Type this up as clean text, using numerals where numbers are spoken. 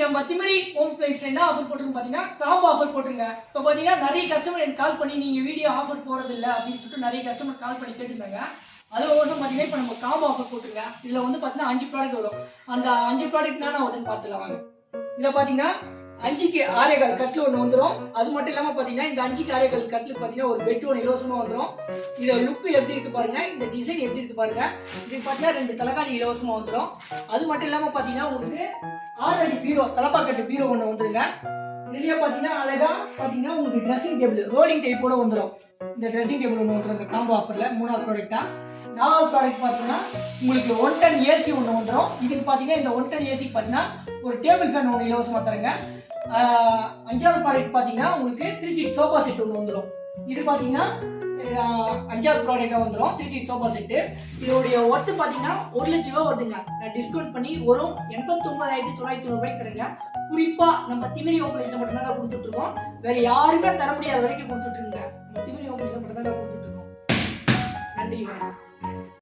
நம்ம திமிரி ஹோம் பிளேஸ்ல என்ன ஆஃபர் போட்டுருங்க பாத்தீங்கன்னா காம்போ ஆஃபர் போட்டுருங்க. இப்போ பாத்தீங்கன்னா நிறைய கஸ்டமர் எனக்கு கால் பண்ணி நீங்க வீடியோ ஆஃபர் போறது இல்ல அப்படின்னு சொல்லிட்டு நிறைய கஸ்டமர் கால் பண்ணி கேட்டுருந்தாங்க. அது வந்து பாத்தீங்கன்னா இப்போ நம்ம காம்போ ஆஃபர் போட்டுருங்க. இதுல வந்து பாத்தீங்கன்னா 5 ப்ராடக்ட் வரும். அந்த 5 ப்ராடக்ட் நான் வந்து பாத்துலாம் வாங்க. இதுல பாத்தீங்கன்னா 5க்கு 6.25 கட்டில் ஒன்று வந்துடும். அது மட்டும் இல்லாம பாத்தீங்கன்னா இந்த 5க்கு 6.25 கட்டில் பாத்தீங்கன்னா ஒரு பெட் ஒன்று இலவசமா வந்துடும். இதோட லுக் எப்படி இருக்கு பாருங்க, இந்த டிசைன் எப்படி இருக்கு பாருங்க. இது பாத்தீங்கன்னா 2 தலகாணி இலவசமா வந்துடும். அது மட்டும் இல்லாம பாத்தீங்கன்னா உங்களுக்கு 6 அடி பீரோ, தலப்பாக்கட்டு பீரோ ஒன்று வந்துருங்க. இதுலயே பாத்தீங்கன்னா அழகா பாத்தீங்கன்னா உங்களுக்கு ட்ரெஸ்ஸிங் டேபிள் ரோலிங் டைப்போட வந்துடும். இந்த ட்ரெஸ்ஸிங் டேபிள் ஒன்று வந்துடும் இந்த காம்போ ஆஃபர்ல. 3வது ப்ராடக்ட்டா. 4வது ப்ராடக்ட் பாத்தீங்கன்னா உங்களுக்கு 1 டன் ஏசி ஒன்று வந்துடும். இதுக்கு பாத்தீங்கன்னா இந்த 1 டன் ஏசிக்கு பாத்தீங்கன்னா ஒரு டேபிள் ஃபேன் ஒன்று இலவசமா தருங்க. 5வது ப்ராடக்ட் பாத்தீங்கன்னா உங்களுக்கு 3 சீட் சோஃபா செட் ஒன்று வந்துடும். இது பாத்தீங்கன்னா 5வது ப்ராடக்டா வந்துடும் 3 சீட் சோஃபா செட். இதோடைய ஒர்த்து பாத்தீங்கன்னா 1 லட்சம் ரூபாய் வருதுங்க. நான் டிஸ்கவுண்ட் பண்ணி ஒரு 89,990 ரூபாய்க்கு தருங்க. குறிப்பா நம்ம திமிரி ஹோம் பிளேஸ்ல மட்டும் தான் கொடுத்துட்டு இருக்கோம். வேற யாருமே தர முடியாத விலைக்கு கொடுத்துட்டு இருக்கோங்க. நம்ம திமிரி ஹோம் பிளேஸ்ல மட்டும் தான் கொடுத்துட்டு இருக்கோம். நன்றி.